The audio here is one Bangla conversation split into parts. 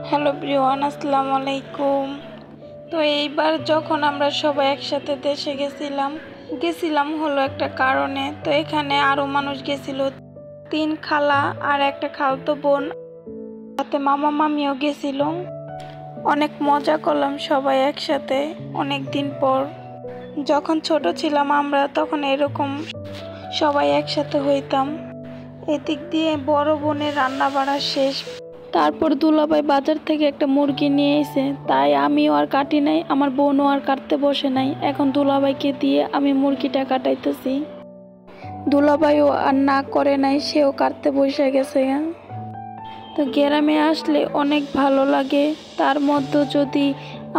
হ্যালো এভরিওয়ান, আসসালামু আলাইকুম। তো এইবার যখন আমরা সবাই একসাথে দেশে গেছিলাম হলো একটা কারণে। তো এখানে আরও মানুষ গেছিল, 3 খালা আর একটা খালতো বোন, সাথে মামা মামিও গেছিল। অনেক মজা করলাম সবাই একসাথে অনেক দিন পর। যখন ছোট ছিলাম আমরা তখন এরকম সবাই একসাথে হইতাম। এদিক দিয়ে বড় বোনের রান্না বাড়া শেষ, তারপর দুলাভাই বাজার থেকে একটা মুরগি নিয়ে এসে, তাই আমিও আর কাটি নাই, আমার বোনও আর কাটতে বসে নাই। এখন দুলাভাইকে দিয়ে আমি মুরগিটা কাটাইতেছি। দুলাভাইও আর না করে নাই, সেও কাটতে বসে গেছে। তো গ্রামে আসলে অনেক ভালো লাগে, তার মধ্যে যদি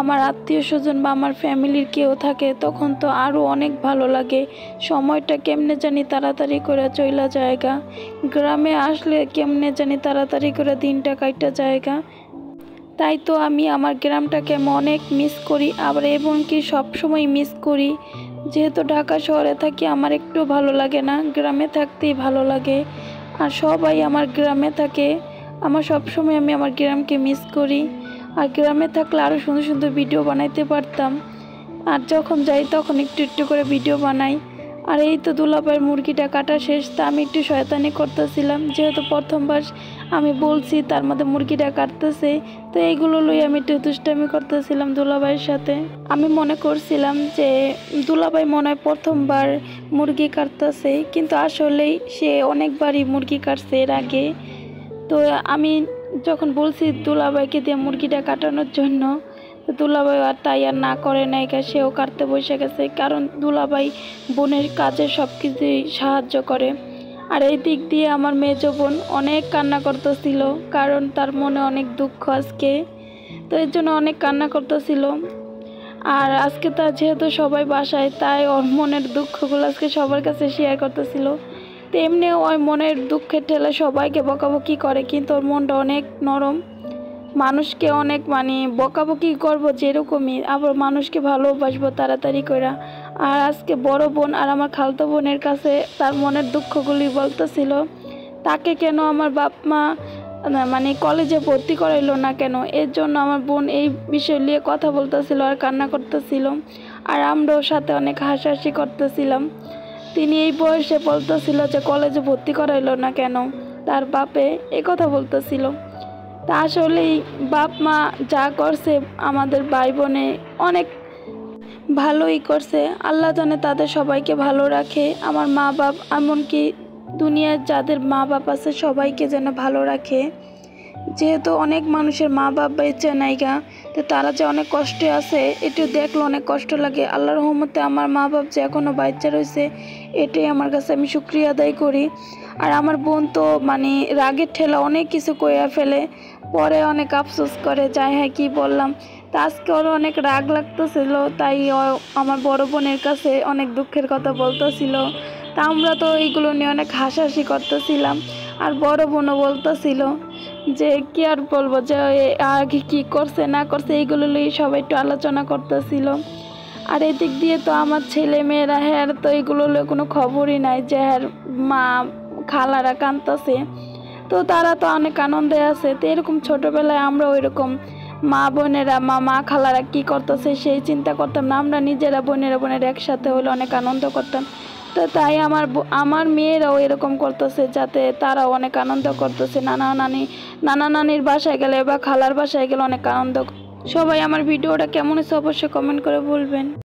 আমার আত্মীয় স্বজন বা আমার ফ্যামিলির কেউ থাকে তখন তো আরও অনেক ভালো লাগে। সময়টা কেমনে জানি তাড়াতাড়ি করে চইলা জায়গা, গ্রামে আসলে কেমনে জানি তাড়াতাড়ি করে দিনটা কাইটা জায়গা। তাই তো আমি আমার গ্রামটাকে আমি অনেক মিস করি, আবার এমনকি সবসময় মিস করি। যেহেতু ঢাকা শহরে থাকি আমার একটু ভালো লাগে না, গ্রামে থাকতেই ভালো লাগে। আর সবাই আমার গ্রামে থাকে, আমার সবসময় আমি আমার গ্রামকে মিস করি। আর গ্রামে থাকলে আরও সুন্দর সুন্দর ভিডিও বানাইতে পারতাম। আর যখন যাই তখন একটু একটু করে ভিডিও বানাই। আর এই তো দুলাভাইয়ের মুরগিটা কাটা শেষ, তা আমি একটু শয়তানি করতেছিলাম, যেহেতু প্রথমবার আমি বলছি তার মধ্যে মুরগিটা কাটতেছে। তো এইগুলো লই আমি একটু দুষ্টামি করতেছিলাম দুলাভাইয়ের সাথে। আমি মনে করছিলাম যে দুলাভাই মনে হয় প্রথমবার মুরগি কাটতেছে, কিন্তু আসলেই সে অনেকবারই মুরগি কাটছে এর আগে। তো আমি যখন বলছি দুলাভাইকে দিয়ে মুরগিটা কাটানোর জন্য, দুলাভাই আর তাই আর না করে নাই, সেও কাটতে বসে গেছে। কারণ দুলাভাই বোনের কাজে সব কিছুই সাহায্য করে। আর এই দিক দিয়ে আমার মেজো বোন অনেক কান্না করতেছিল, কারণ তার মনে অনেক দুঃখ আজকে, তো এর জন্য অনেক কান্না করতেছিল। আর আজকে তার যেহেতু সবাই বাসায়, তাই ওর মনের দুঃখগুলো আজকে সবার কাছে শেয়ার করতেছিল। তেমনি ওই মনের দুঃখের ঠেলে সবাইকে বকাবকি করে, কিন্তু ওর মনটা অনেক নরম, মানুষকে অনেক বকাবকি করবো যেরকমই, আবার মানুষকে ভালোবাসবো তাড়াতাড়ি করে। আর আজকে বড় বোন আর আমার খালতো বোনের কাছে তার মনের দুঃখগুলি বলতেছিল, তাকে কেন আমার বাপ মা কলেজে ভর্তি করাইলো না কেন। এর জন্য আমার বোন এই বিষয় নিয়ে কথা বলতেছিল আর কান্না করতেছিল। আর আমরাও সাথে অনেক হাসাহাসি করতেছিলাম। তিনি এই বয়সে বলতেছিল যে কলেজে ভর্তি করাইলো না কেন, তার বাপে এই কথা বলতেছিল। তা আসলেই বাপ মা যা করছে আমাদের ভাই বোনে অনেক ভালোই করছে, আল্লাহ জানে তাদের সবাইকে ভালো রাখে। আমার মা বাপ, এমনকি দুনিয়ার যাদের মা বাপ আছে সবাইকে যেন ভালো রাখে। যেহেতু অনেক মানুষের মা বাপ বেঁচে নাইগা, তো তারা যে অনেক কষ্টে আছে একটু দেখলে অনেক কষ্ট লাগে। আল্লাহর রহমতে আমার মা বাপ যে এখনও বাচ্চা রয়েছে, এটাই আমার কাছে আমি শুকরিয়া আদায় করি। আর আমার বোন তো রাগের ঠেলা অনেক কিছু কইয়া ফেলে, পরে অনেক আফসোস করে যায়, হ্যাঁ কী বললাম। তা আজকে ওর অনেক রাগ লাগতেছিল, তাই আমার বড় বোনের কাছে অনেক দুঃখের কথা বলতেছিল। তা আমরা তো এইগুলো নিয়ে অনেক হাসাহাসি করতেছিলাম। আর বড় বোনও বলতেছিল যে কি আর বলবো, যে আগে কি করছে না করছে এইগুলো নিয়ে সবাই একটু আলোচনা করতেছিল। আর এদিক দিয়ে তো আমার ছেলে মেয়েরা, হ্যাঁ তো এইগুলো নিয়ে কোনো খবরই নাই যে হ্যাঁ মা খালারা কাঁদতেছে, তো তারা তো অনেক আনন্দে আছে। তো এরকম ছোটোবেলায় আমরা ওইরকম মা বোনেরা মা খালারা কী করতেছে সেই চিন্তা করতাম না, আমরা নিজেরা বোনেরা একসাথে হলে অনেক আনন্দ করতাম। তো তাই আমার মেয়েরাও এরকম করতেছে, যাতে তারা অনেক আনন্দ করতেছে। নানা নানির বাসায় গেলে বা খালার বাসায় গেলে অনেক আনন্দ। সবাই আমার ভিডিওটা কেমন হয়েছে অবশ্যই কমেন্ট করে বলবেন।